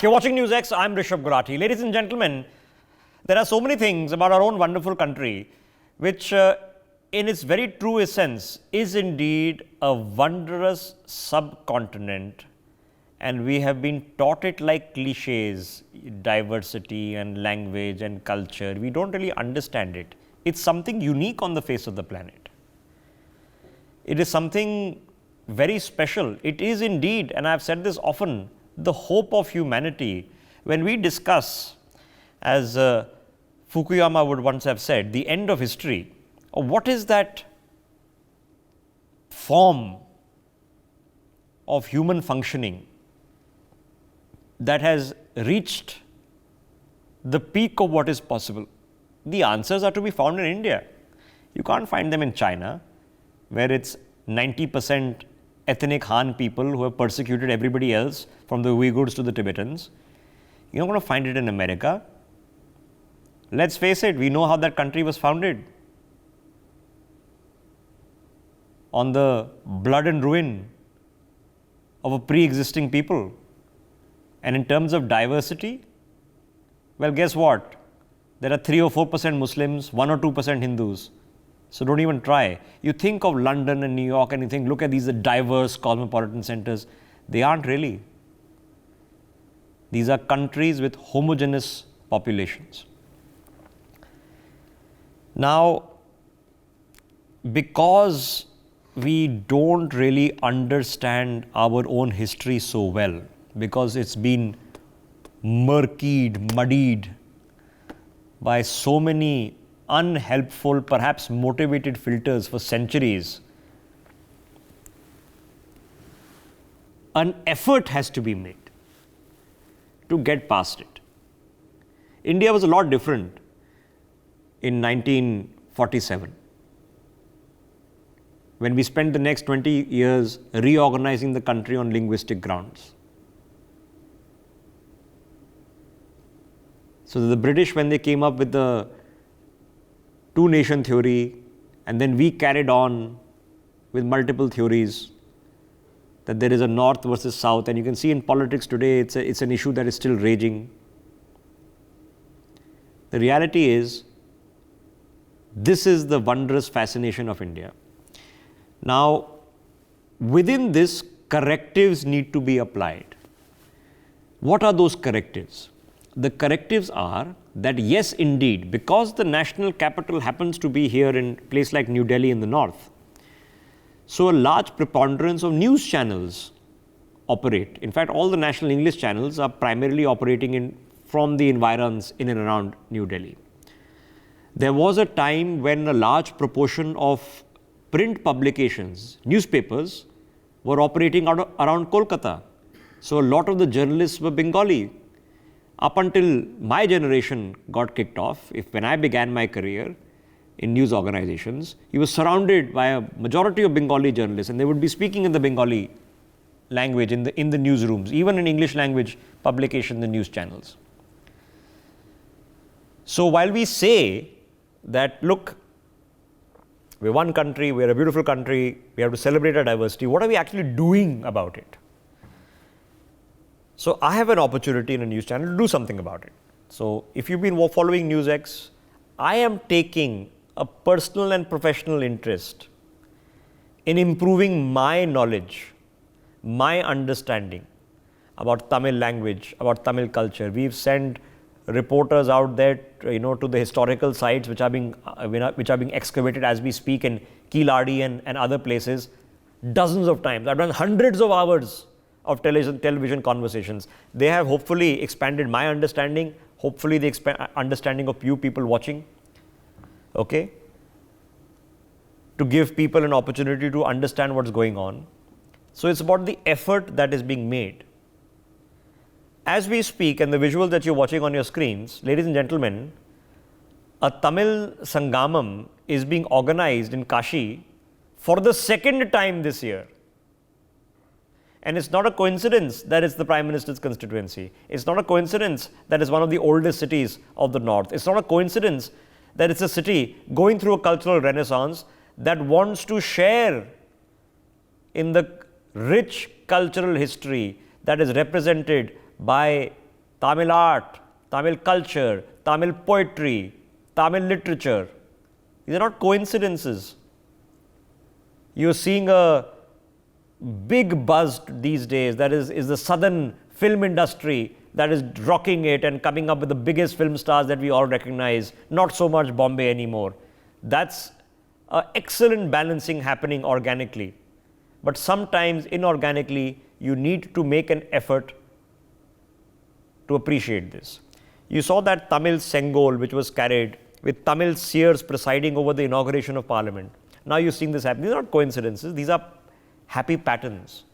You're watching NewsX. I'm Rishabh Gulati. Ladies and gentlemen, there are so many things about our own wonderful country which, in its very true essence, is indeed a wondrous subcontinent. And we have been taught it like cliches, diversity and language and culture. We don't really understand it. It's something unique on the face of the planet. It is something very special. It is indeed, and I've said this often, the hope of humanity. When we discuss, as Fukuyama would once have said, the end of history, or what is that form of human functioning that has reached the peak of what is possible? The answers are to be found in India. You can't find them in China, where it's 90% ethnic Han people who have persecuted everybody else, from the Uyghurs to the Tibetans. You're not going to find it in America. Let's face it, we know how that country was founded. On the blood and ruin of a pre-existing people. And in terms of diversity, well, guess what? There are 3 or 4% Muslims, 1 or 2% Hindus. So don't even try. You think of London and New York and you think, look at these diverse cosmopolitan centers. They aren't really. These are countries with homogeneous populations. Now, because we don't really understand our own history so well, because it's been muddied by so many unhelpful, perhaps motivated filters for centuries, an effort has to be made to get past it. India was a lot different in 1947, when we spent the next 20 years reorganizing the country on linguistic grounds. So the British, when they came up with the two-nation theory, and then we carried on with multiple theories, that there is a north versus south, and you can see in politics today it's an issue that is still raging. The reality is, this is the wondrous fascination of India. Now, within this, correctives need to be applied. What are those correctives? The correctives are that, yes, indeed, because the national capital happens to be here in a place like New Delhi in the north, so a large preponderance of news channels operate. In fact, all the national English channels are primarily operating from the environs in and around New Delhi. There was a time when a large proportion of print publications, newspapers, were operating around Kolkata. So a lot of the journalists were Bengali. Up until my generation got kicked off, when I began my career in news organizations, he was surrounded by a majority of Bengali journalists, and they would be speaking in the Bengali language in the newsrooms, even in English language publications and news channels. So while we say that, look, we're one country, we're a beautiful country, we have to celebrate our diversity, what are we actually doing about it? So I have an opportunity in a news channel to do something about it. So if you've been following NewsX, I am taking a personal and professional interest in improving my knowledge, my understanding about Tamil language, about Tamil culture. We've sent reporters out there, to the historical sites which are being excavated as we speak in Kiladi and other places, dozens of times. I've done hundreds of hours of television conversations. They have hopefully expanded my understanding, hopefully the understanding of you people watching, okay? To give people an opportunity to understand what's going on. So it's about the effort that is being made. As we speak, and the visual that you're watching on your screens, ladies and gentlemen, a Tamil Sangamam is being organized in Kashi for the second time this year. And it's not a coincidence that it's the Prime Minister's constituency. It's not a coincidence that it's one of the oldest cities of the north. It's not a coincidence that it's a city going through a cultural renaissance that wants to share in the rich cultural history that is represented by Tamil art, Tamil culture, Tamil poetry, Tamil literature. These are not coincidences. You're seeing a big buzz these days, that is the southern film industry that is rocking it and coming up with the biggest film stars that we all recognize, not so much Bombay anymore. That's an excellent balancing happening organically. But sometimes inorganically, you need to make an effort to appreciate this. You saw that Tamil Sengol, which was carried with Tamil seers presiding over the inauguration of Parliament. Now you're seeing this happen. These are not coincidences, these are happy patterns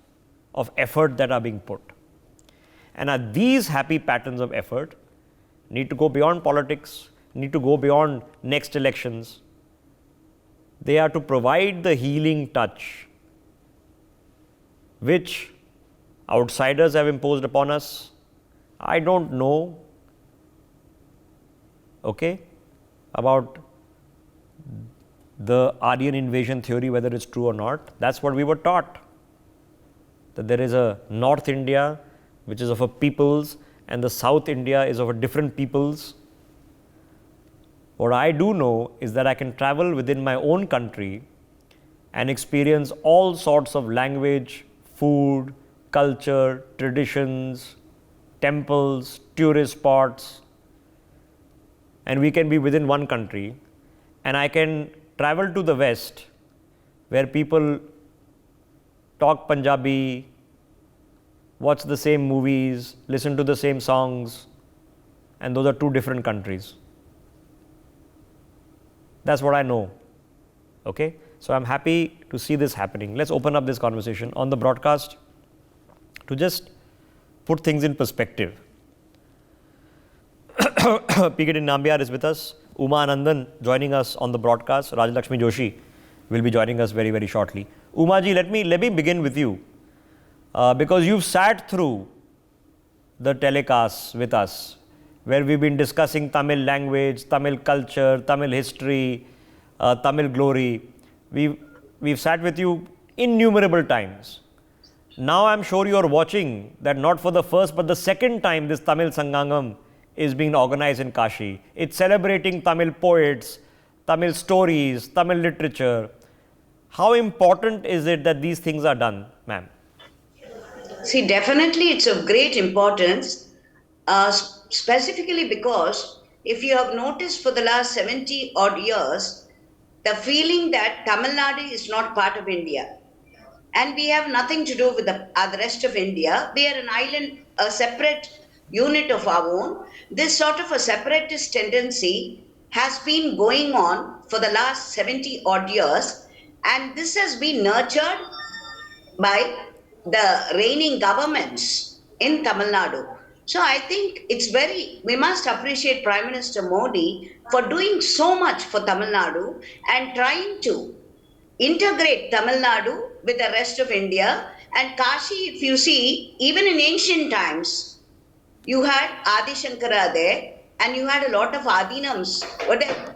of effort that are being put. And these happy patterns of effort need to go beyond politics, need to go beyond next elections. They are to provide the healing touch which outsiders have imposed upon us. I don't know, okay, about the Aryan invasion theory, whether it's true or not. That's what we were taught, that there is a North India which is of a peoples and the South India is of a different peoples. What I do know is that I can travel within my own country and experience all sorts of language, food, culture, traditions, temples, tourist spots, and we can be within one country, and I can travel to the West where people talk Punjabi, watch the same movies, listen to the same songs, and those are two different countries. That's what I know. Okay? So I'm happy to see this happening. Let's open up this conversation on the broadcast to just put things in perspective. P.K.D. Nambiar is with us. Uma Anandan joining us on the broadcast. Rajalakshmi Joshi will be joining us very, very shortly. Uma ji, let me begin with you. Because you've sat through the telecasts with us, where we've been discussing Tamil language, Tamil culture, Tamil history, Tamil glory. We've sat with you innumerable times. Now I'm sure you're watching that not for the first but the second time this Tamil Sangamam is being organized in Kashi. It's celebrating Tamil poets, Tamil stories, Tamil literature. How important is it that these things are done, ma'am? See, definitely it's of great importance, specifically because if you have noticed for the last 70 odd years, the feeling that Tamil Nadu is not part of India. And we have nothing to do with the rest of India. We are an island, a separate unit of our own. This sort of a separatist tendency has been going on for the last 70 odd years, and this has been nurtured by the reigning governments in Tamil Nadu. So I think we must appreciate Prime Minister Modi for doing so much for Tamil Nadu and trying to integrate Tamil Nadu with the rest of India. And Kashi, if you see, even in ancient times, you had Adi Shankara there and you had a lot of Adinams.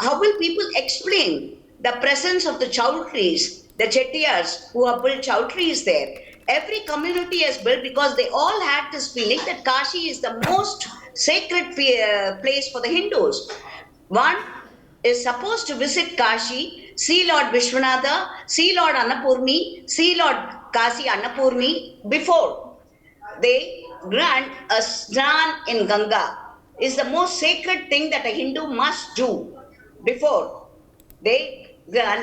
How will people explain the presence of the Chaudhrys, the Chettiars who have built Chaudhrys there? Every community has built because they all had this feeling that Kashi is the most sacred place for the Hindus. One is supposed to visit Kashi, see Lord Vishwanatha, see Lord Annapurni, see Lord Kasi Annapurni before they grant a snan in Ganga. Is the most sacred thing that a Hindu must do before they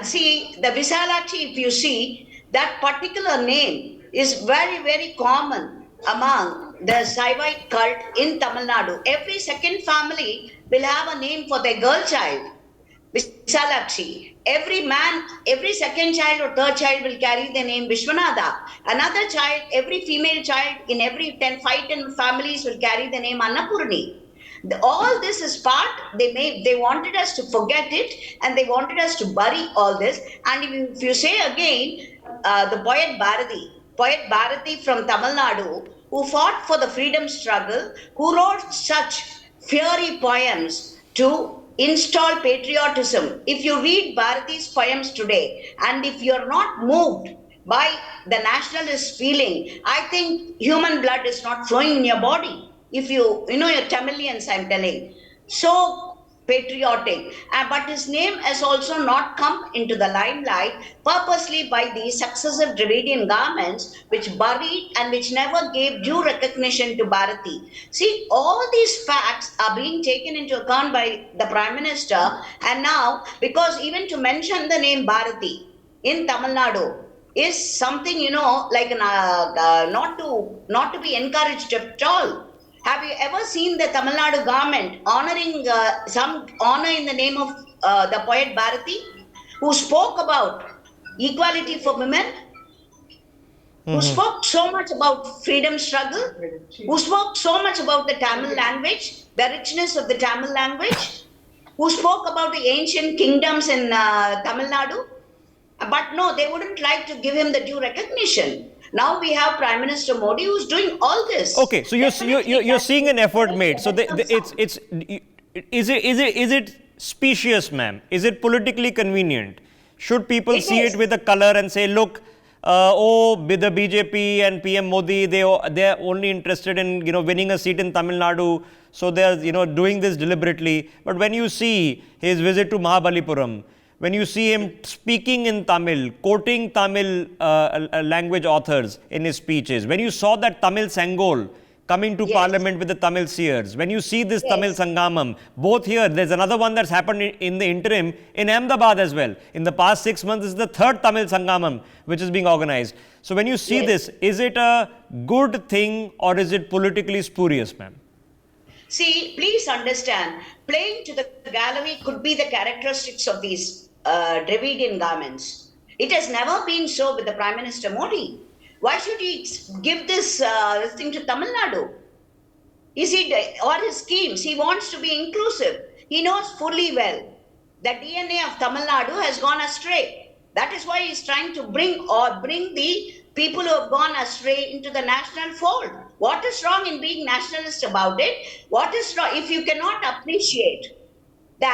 see the Visalakshi. If you see, that particular name is very, very common among the Saivite cult in Tamil Nadu. Every second family will have a name for their girl child, Visalakshi. Every man, every second child or third child will carry the name Vishwanatha. Another child, every female child in every 10 families will carry the name Annapurni. All this is part, they wanted us to forget it and they wanted us to bury all this. And if you say again, the poet Bharati from Tamil Nadu, who fought for the freedom struggle, who wrote such fiery poems to install patriotism. If you read Bharati's poems today, and if you're not moved by the nationalist feeling, I think human blood is not flowing in your body. If you know, your Tamilians, I'm telling, so patriotic. But his name has also not come into the limelight purposely by these successive Dravidian governments which buried and which never gave due recognition to Bharati. See, all these facts are being taken into account by the Prime Minister, and now, because even to mention the name Bharati in Tamil Nadu is something, like not to be encouraged at all. Have you ever seen the Tamil Nadu government honoring some honor in the name of the poet Bharati, who spoke about equality for women, who spoke so much about freedom struggle, who spoke so much about the Tamil language, the richness of the Tamil language, who spoke about the ancient kingdoms in Tamil Nadu? But no, they wouldn't like to give him the due recognition. Now we have Prime Minister Modi who's doing all this. Okay, so you're seeing an effort made. So is it specious, ma'am? Is it politically convenient? Should people see it with a color and say, look, the BJP and PM Modi, they are only interested in winning a seat in Tamil Nadu, so they are doing this deliberately. But when you see his visit to Mahabalipuram, when you see him speaking in Tamil, quoting Tamil language authors in his speeches, when you saw that Tamil Sangol coming to parliament with the Tamil seers, when you see this Tamil Sangamam, both here, there's another one that's happened in the interim in Ahmedabad as well. In the past 6 months, this is the third Tamil Sangamam which is being organized. So when you see this, is it a good thing or is it politically spurious, ma'am? See, please understand, playing to the gallery could be the characteristics of these Dravidian governments. It has never been so with the Prime Minister Modi. Why should he give this thing to Tamil Nadu? Is it, or his schemes, he wants to be inclusive. He knows fully well that DNA of Tamil Nadu has gone astray. That is why he is trying to bring the people who have gone astray into the national fold. What is wrong in being nationalist about it? What is wrong if you cannot appreciate the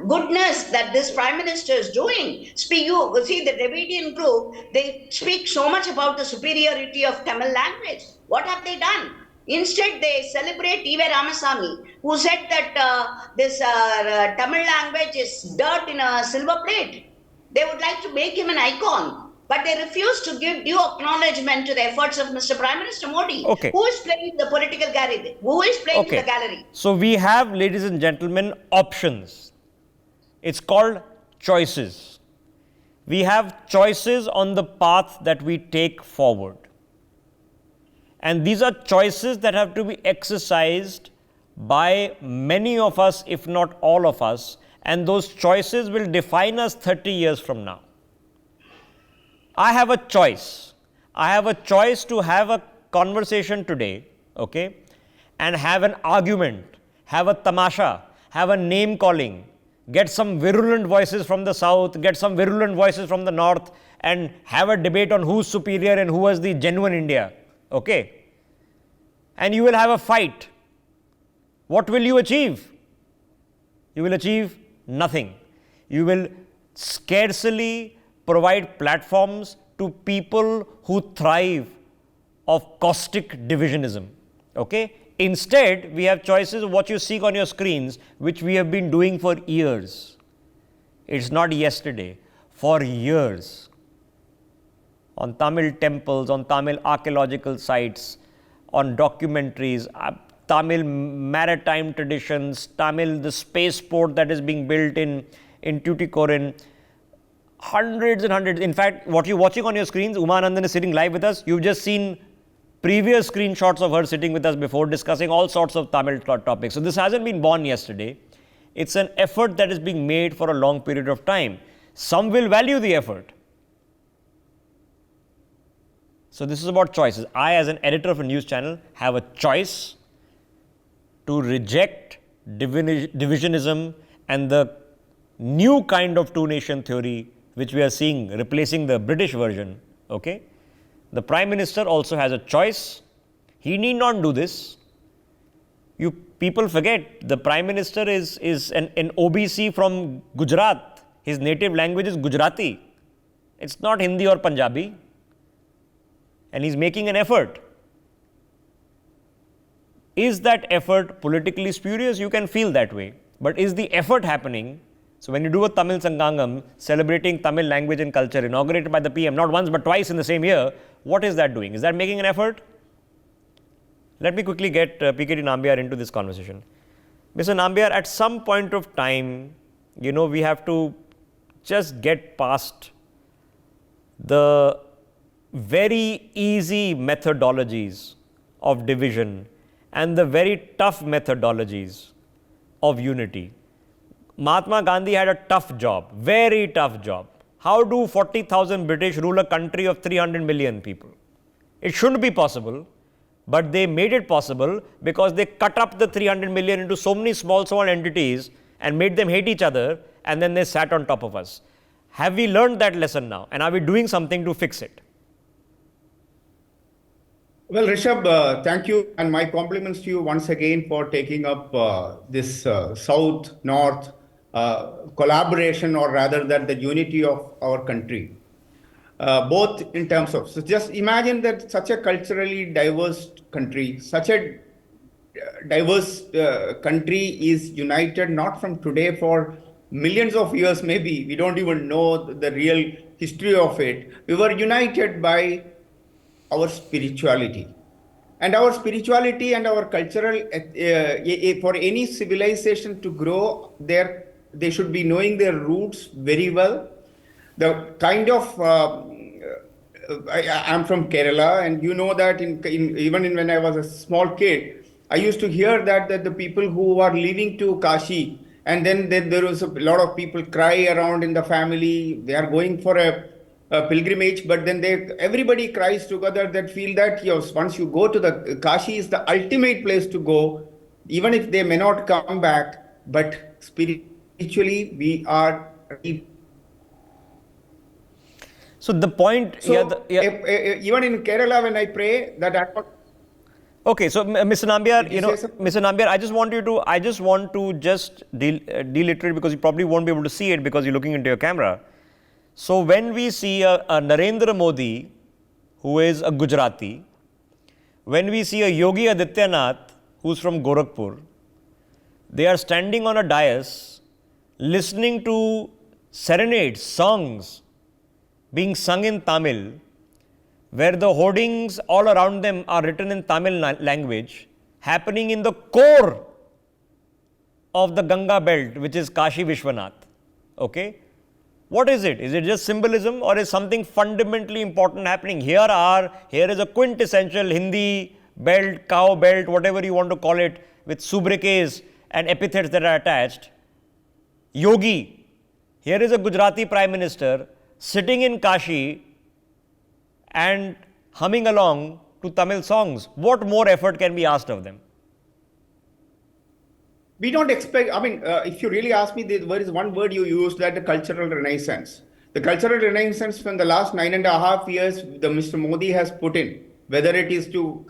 goodness that this Prime Minister is doing? See, the Dravidian group, they speak so much about the superiority of Tamil language. What have they done? Instead, they celebrate E.V. Ramasamy, who said that this Tamil language is dirt in a silver plate. They would like to make him an icon, but they refuse to give due acknowledgement to the efforts of Mr. Prime Minister Modi. Okay. Who is playing the political gallery? Who is playing the gallery? So we have, ladies and gentlemen, options. It's called choices. We have choices on the path that we take forward. And these are choices that have to be exercised by many of us, if not all of us. And those choices will define us 30 years from now. I have a choice. I have a choice to have a conversation today, okay, and have an argument, have a tamasha, have a name calling, get some virulent voices from the south, get some virulent voices from the north, and have a debate on who's superior and who was the genuine India, okay. And you will have a fight. What will you achieve? You will achieve nothing. You will scarcely provide platforms to people who thrive of caustic divisionism, okay. Instead, we have choices of what you see on your screens, which we have been doing for years. It's not yesterday, for years. On Tamil temples, on Tamil archaeological sites, on documentaries, Tamil maritime traditions, Tamil, the spaceport that is being built in Tuticorin, hundreds and hundreds. In fact, what you're watching on your screens, Uma Anandan is sitting live with us. You've just seen previous screenshots of her sitting with us before, discussing all sorts of Tamil topics. So this hasn't been born yesterday. It's an effort that is being made for a long period of time. Some will value the effort. So this is about choices. I, as an editor of a news channel, have a choice to reject divisionism and the new kind of two-nation theory which we are seeing replacing the British version, okay. The Prime Minister also has a choice. He need not do this. You people forget the Prime Minister is an OBC from Gujarat. His native language is Gujarati. It's not Hindi or Punjabi. And he's making an effort. Is that effort politically spurious? You can feel that way. But is the effort happening? So when you do a Tamil Sangamam celebrating Tamil language and culture inaugurated by the PM, not once but twice in the same year, what is that doing? Is that making an effort? Let me quickly get PKT Nambiar into this conversation. Mr. Nambiar, at some point of time, we have to just get past the very easy methodologies of division and the very tough methodologies of unity. Mahatma Gandhi had a tough job, very tough job. How do 40,000 British rule a country of 300 million people? It shouldn't be possible, but they made it possible because they cut up the 300 million into so many small entities and made them hate each other, and then they sat on top of us. Have we learned that lesson now, and are we doing something to fix it? Well, Rishabh, thank you, and my compliments to you once again for taking up this South-North collaboration, or rather that the unity of our country, both in terms of, so just imagine that such a culturally diverse country, such a diverse country is united not from today, for millions of years maybe. We don't even know the real history of it. We were united by our spirituality. And our spirituality and our cultural, for any civilization to grow, they should be knowing their roots very well. The kind of, I'm from Kerala, and you know that even when I was a small kid, I used to hear that the people who are leaving to Kashi, and then there was a lot of people cry around in the family, they are going for a pilgrimage, but then everybody cries together, that feel that once you go to the Kashi is the ultimate place to go, even if they may not come back, but spiritually we are. So the point, even in Kerala when I pray that. Okay, so Mr. Nambiar, Mr. Nambiar, I just want to deliterate, because you probably won't be able to see it because you're looking into your camera. So when we see a Narendra Modi, who is a Gujarati, when we see a Yogi Adityanath, who's from Gorakhpur, they are standing on a dais, listening to serenades, songs being sung in Tamil, where the hoardings all around them are written in Tamil language, happening in the core of the Ganga belt, which is Kashi Vishwanath. Okay? What is it? Is it just symbolism, or is something fundamentally important happening? Here is a quintessential Hindi belt, cow belt, whatever you want to call it, with sobriquets and epithets that are attached. Yogi. Here is a Gujarati Prime Minister sitting in Kashi and humming along to Tamil songs. What more effort can be asked of them? We don't expect, if you really ask me, there is one word you used, that the cultural renaissance. The cultural renaissance from the last 9.5 years, Mr. Modi has put in, whether it is to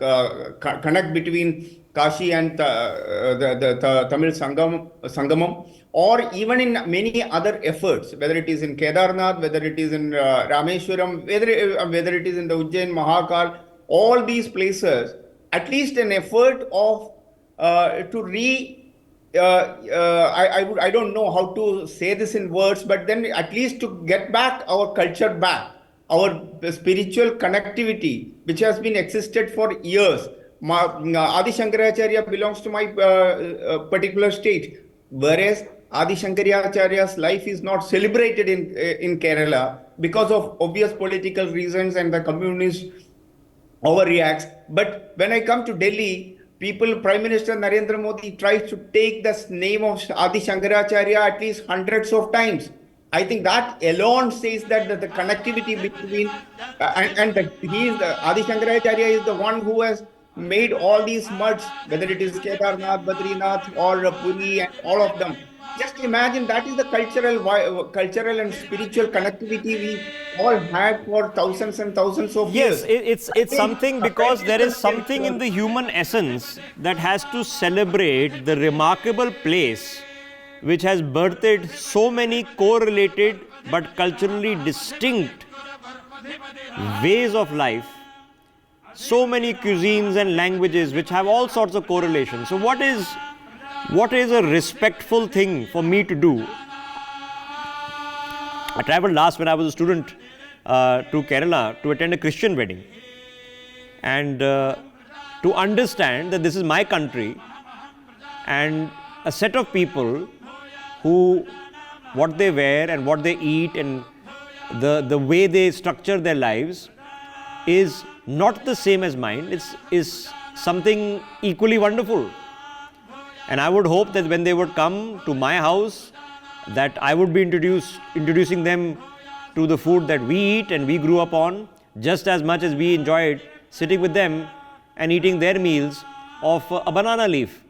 connect between Kashi and the Tamil Sangamam, or even in many other efforts, whether it is in Kedarnath, whether it is in Rameshwaram, whether it is in the Ujjain, Mahakal, all these places, at least an effort of I don't know how to say this in words, but then at least to get back our culture back, our spiritual connectivity, which has been existed for years. Adi Shankaracharya belongs to my particular state, whereas Adi Shankaracharya's life is not celebrated in Kerala because of obvious political reasons, and the communist overreacts. But when I come to Delhi, Prime Minister Narendra Modi tries to take the name of Adi Shankaracharya at least hundreds of times. I think that alone says that the connectivity between Adi Shankaracharya is the one who has made all these muds, whether it is Kedarnath, Badrinath, or Puri, and all of them. Just imagine, that is the cultural and spiritual connectivity we all had for thousands and thousands of years. Yes, it's something, because there is something in the human essence that has to celebrate the remarkable place which has birthed so many correlated but culturally distinct ways of life, so many cuisines and languages which have all sorts of correlations. So what is a respectful thing for me to do? I traveled last when I was a student to Kerala to attend a Christian wedding, and to understand that this is my country and a set of people who, what they wear and what they eat and the way they structure their lives is not the same as mine. Is something equally wonderful. And I would hope that when they would come to my house, that I would be introducing them to the food that we eat and we grew up on, just as much as we enjoyed sitting with them and eating their meals of a banana leaf.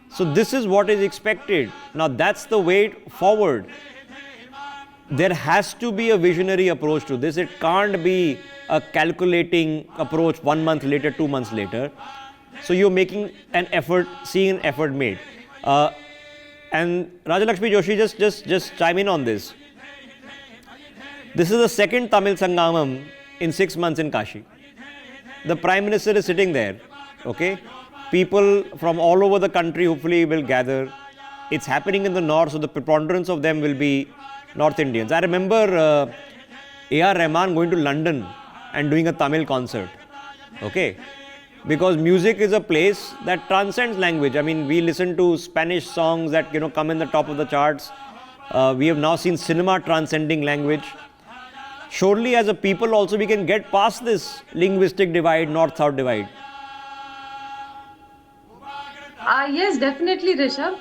So this is what is expected. Now that's the way forward. There has to be a visionary approach to this. It can't be a calculating approach 1 month later, 2 months later. So you're making an effort, seeing an effort made. And Rajalakshmi Joshi, just chime in on this. This is the second Tamil Sangamam in 6 months in Kashi. The Prime Minister is sitting there, okay? People from all over the country hopefully will gather. It's happening in the north, so the preponderance of them will be North Indians. I remember A.R. Rahman going to London and doing a Tamil concert, okay? Because music is a place that transcends language. I mean, we listen to Spanish songs that come in the top of the charts. We have now seen cinema transcending language. Surely as a people also we can get past this linguistic divide, north-south divide. Yes, definitely, Rishabh.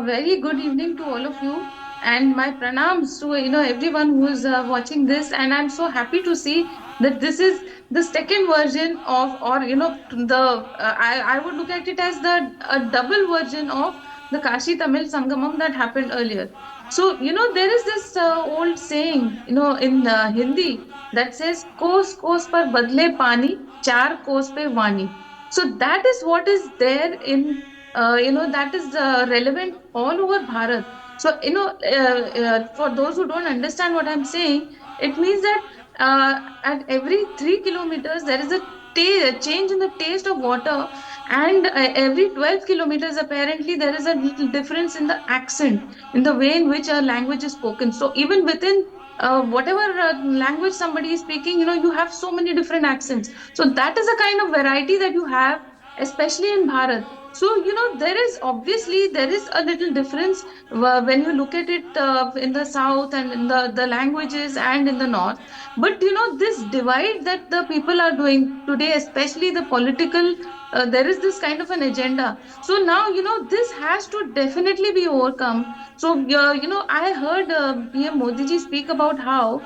Very good evening to all of you, and my pranams to everyone who is watching this. And I'm so happy to see that this is the second version of, or I would look at it as a double version of the Kashi Tamil Sangamam that happened earlier. So there is this old saying in Hindi that says "Kos kos par badle pani, char kos pe vani." So that is what is there in that is relevant all over Bharat. So for those who don't understand what I'm saying, it means that at every 3 kilometers there is a change in the taste of water, and every 12 kilometers apparently there is a little difference in the accent, in the way in which a language is spoken. So even within whatever language somebody is speaking, you have so many different accents. So that is a kind of variety that you have, especially in Bharat. So there is a little difference when you look at it in the south and in the languages and in the north. But this divide that the people are doing today, especially the political, there is this kind of an agenda. So now this has to definitely be overcome. So I heard PM Modi ji speak about how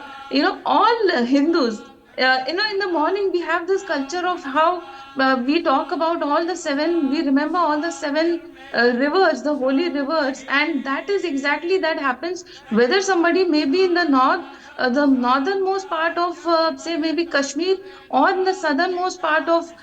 all Hindus, in the morning we have this culture of how we talk about we remember all the 7 rivers, the holy rivers, and that is exactly that happens whether somebody may be in the north, the northernmost part of say maybe Kashmir, or in the southernmost part of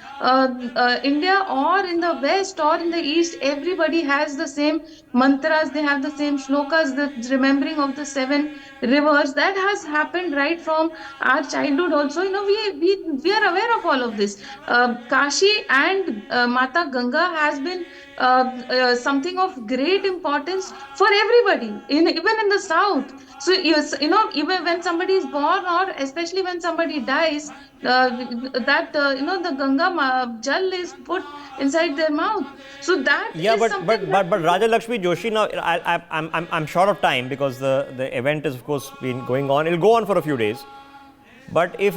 India, or in the west or in the east. Everybody has the same mantras, they have the same shlokas, the remembering of the 7 rivers. That has happened right from our childhood also. We are aware of all of this. Kashi and Mata Ganga has been something of great importance for everybody, even in the south. So even when somebody is born, or especially when somebody dies, the Ganga jal is put inside their mouth. So that but Raja Lakshmi Joshi, now I'm short of time because the event is of course been going on. It'll go on for a few days. But if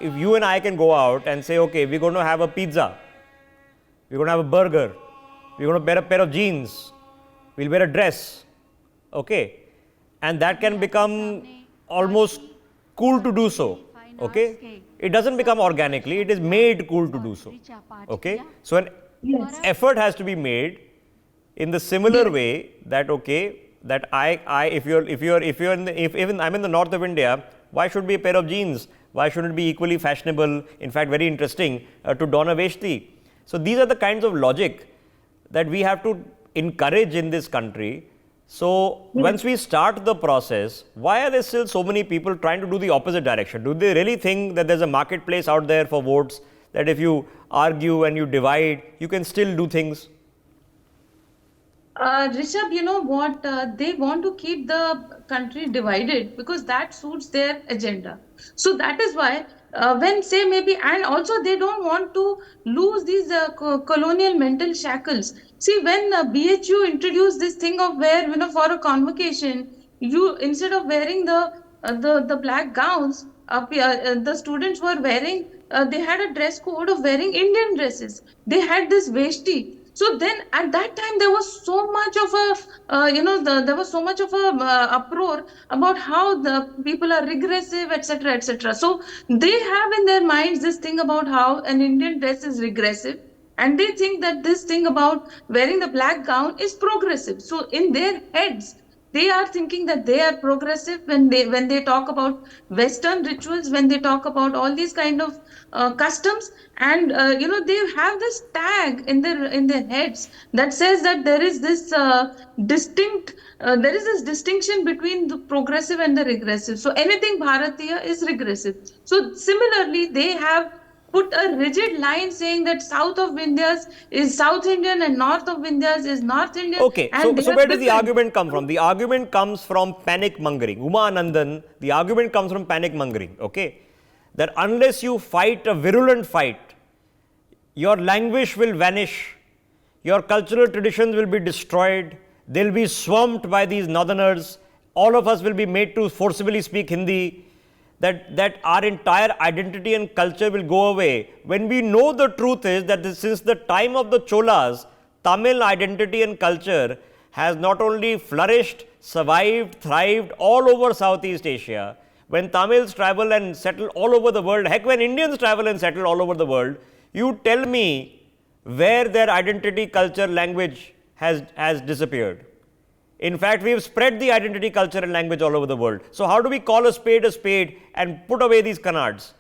you and I can go out and say, okay, we're going to have a pizza, we're going to have a burger, we're going to wear a pair of jeans, we'll wear a dress, okay, and that can become almost cool to do so, okay. It doesn't become organically, it is made cool to do so, okay. So an effort has to be made in the similar way that, okay, that if even I'm in the north of India, why should be a pair of jeans? Why shouldn't it be equally fashionable, in fact very interesting, to don a veshti? So these are the kinds of logic that we have to encourage in this country, So, once we start the process, why are there still so many people trying to do the opposite direction? Do they really think that there's a marketplace out there for votes, that if you argue and you divide, you can still do things? Rishabh, you know what? They want to keep the country divided because that suits their agenda. So that is why, when say maybe, and also they don't want to lose these colonial mental shackles. See, when BHU introduced this thing of where, you know, for a convocation, you instead of wearing the black gowns, the students were wearing. They had a dress code of wearing Indian dresses. They had this veshti. So then at that time there was so much of a there was so much of a uproar about how the people are regressive, etc., etc. So they have in their minds this thing about how an Indian dress is regressive, and they think that this thing about wearing the black gown is progressive. So in their heads they are thinking that they are progressive when they talk about Western rituals, when they talk about all these kind of customs, and they have this tag in their heads that says that there is this there is this distinction between the progressive and the regressive. So anything Bharatiya is regressive. So similarly, they have put a rigid line saying that south of Vindhyas is South Indian and north of Vindhyas is North Indian. Okay, And so where does the argument come from? The argument comes from panic mongering. Uma Anandan, the argument comes from panic mongering, okay? That unless you fight a virulent fight, your language will vanish, your cultural traditions will be destroyed, they'll be swamped by these northerners, all of us will be made to forcibly speak Hindi, that our entire identity and culture will go away. When we know the truth is that since the time of the Cholas, Tamil identity and culture has not only flourished, survived, thrived all over Southeast Asia. When Tamils travel and settle all over the world, heck, when Indians travel and settle all over the world, you tell me where their identity, culture, language has disappeared. In fact, we have spread the identity, culture and language all over the world. So how do we call a spade and put away these canards?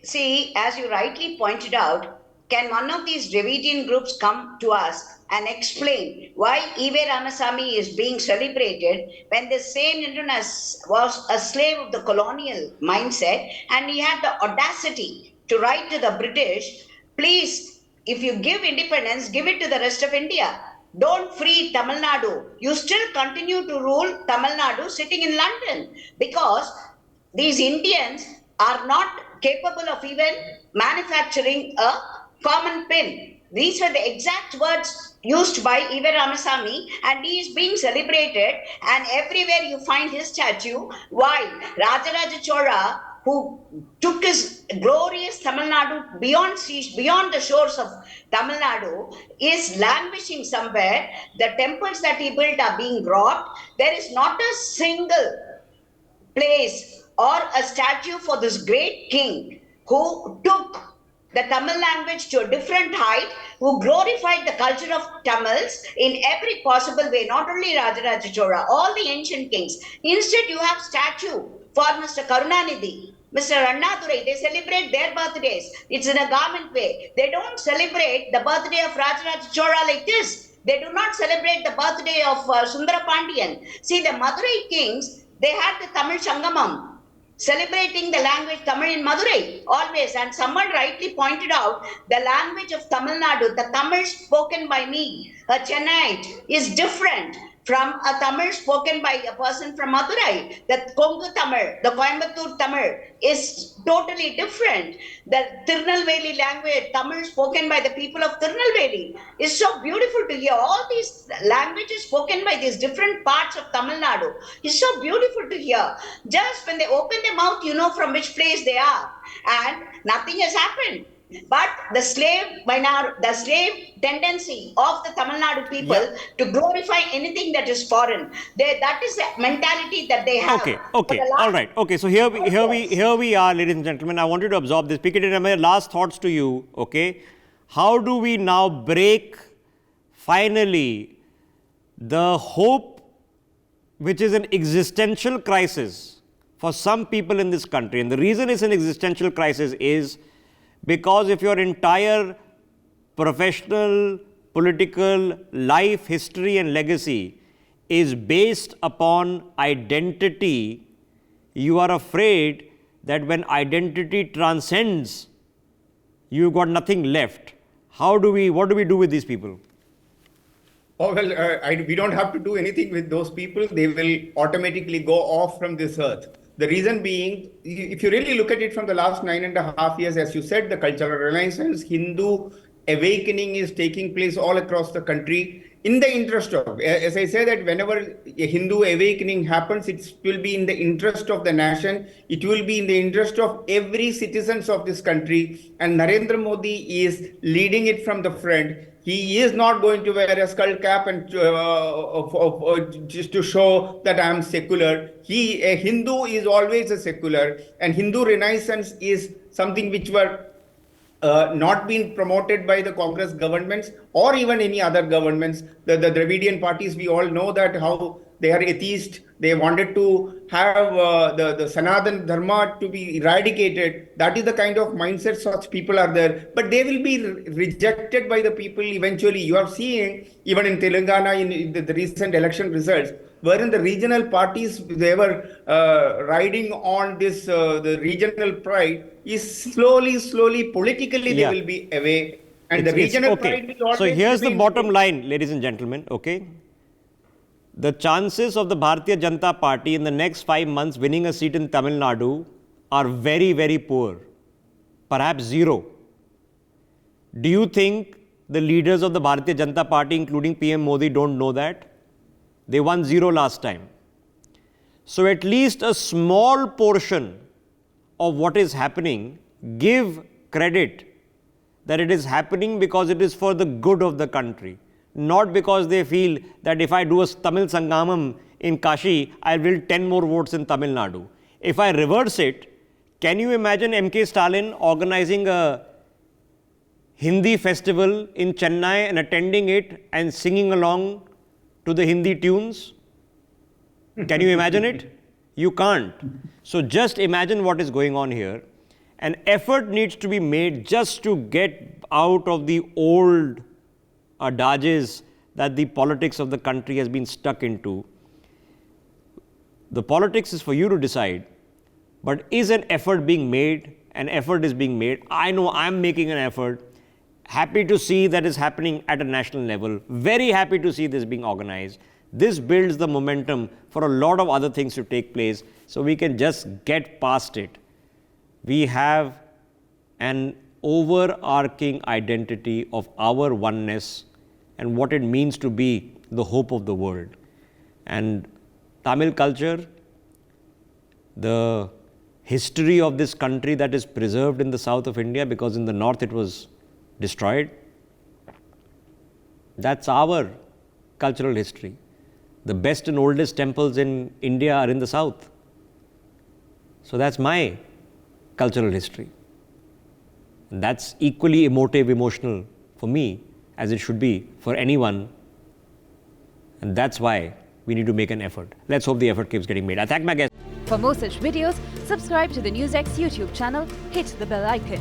See, as you rightly pointed out, can one of these Dravidian groups come to us and explain why E.V. Ramasamy is being celebrated when the same Indian was a slave of the colonial mindset, and he had the audacity to write to the British, please, if you give independence, give it to the rest of India. Don't free Tamil Nadu. You still continue to rule Tamil Nadu sitting in London, because these Indians are not capable of even manufacturing a common pin. These were the exact words used by E.V. Ramasamy, and he is being celebrated, and everywhere you find his statue. Why? Rajaraja Chola, who took his glorious Tamil Nadu beyond the shores of Tamil Nadu, is languishing somewhere. The temples that he built are being robbed. There is not a single place or a statue for this great king who took the Tamil language to a different height, who glorified the culture of Tamils in every possible way, not only Rajaraja Chola, all the ancient kings. Instead, you have statue for Mr. Karunanidhi, Mr. Annadurai. They celebrate their birthdays. It's in a garment way. They don't celebrate the birthday of Rajaraja Chola like this. They do not celebrate the birthday of Sundara Pandian. See, the Madurai kings, they had the Tamil Sangamam, celebrating the language Tamil in Madurai always. And someone rightly pointed out the language of Tamil Nadu, the Tamil spoken by me, a Chennite, is different from a Tamil spoken by a person from Madurai. The Kongu Tamil, the Coimbatore Tamil is totally different. The Tirunelveli language, Tamil spoken by the people of Tirunelveli, is so beautiful to hear. All these languages spoken by these different parts of Tamil Nadu is so beautiful to hear. Just when they open their mouth, you know from which place they are. And nothing has happened. But the slave tendency of the Tamil Nadu people to glorify anything that is foreign, that is the mentality that they have. Okay, all right. Okay, so here we are, ladies and gentlemen. I want you to absorb this. Piketty, my last thoughts to you. Okay, how do we now break finally the hope, which is an existential crisis for some people in this country? And the reason it's an existential crisis is because if your entire professional, political life, history and legacy is based upon identity, you are afraid that when identity transcends, you've got nothing left. What do we do with these people? Oh, well, we don't have to do anything with those people. They will automatically go off from this earth. The reason being, if you really look at it from the last 9.5 years, as you said, the cultural renaissance, Hindu awakening is taking place all across the country in the interest of, as I say, that whenever a Hindu awakening happens, it will be in the interest of the nation. It will be in the interest of every citizens of this country. And Narendra Modi is leading it from the front. He is not going to wear a skull cap and just to show that I am secular. A Hindu is always a secular, and Hindu renaissance is something which were not been promoted by the Congress governments or even any other governments. The Dravidian parties, we all know that how they are atheist. They wanted to have the Sanatan Dharma to be eradicated. That is the kind of mindset such people are there. But they will be rejected by the people eventually. You are seeing, even in Telangana, in the recent election results, wherein the regional parties, they were riding on this, the regional pride, is slowly, politically, they will be away. And the regional pride will always. So here's the remain. bottom line, ladies and gentlemen, okay? The chances of the Bharatiya Janata Party in the next 5 months winning a seat in Tamil Nadu are very, very poor. Perhaps zero. Do you think the leaders of the Bharatiya Janata Party, including PM Modi, don't know that? They won 0 last time. So at least a small portion of what is happening, give credit that it is happening because it is for the good of the country. Not because they feel that if I do a Tamil Sangamam in Kashi, I will 10 more votes in Tamil Nadu. If I reverse it, can you imagine M.K. Stalin organizing a Hindi festival in Chennai and attending it and singing along to the Hindi tunes? Can you imagine it? You can't. So just imagine what is going on here. An effort needs to be made just to get out of the old adages that the politics of the country has been stuck into. The politics is for you to decide, but is an effort being made? An effort is being made. I know I'm making an effort. Happy to see that is happening at a national level. Very happy to see this being organized. This builds the momentum for a lot of other things to take place, so we can just get past it. We have an overarching identity of our oneness and what it means to be the hope of the world. And Tamil culture, the history of this country that is preserved in the south of India, because in the north it was destroyed, that's our cultural history. The best and oldest temples in India are in the south. So that's my cultural history. And that's equally emotive, emotional for me as it should be for anyone. And that's why we need to make an effort. Let's hope the effort keeps getting made. I thank my guests. For more such videos, subscribe to the NewsX YouTube channel, hit the bell icon.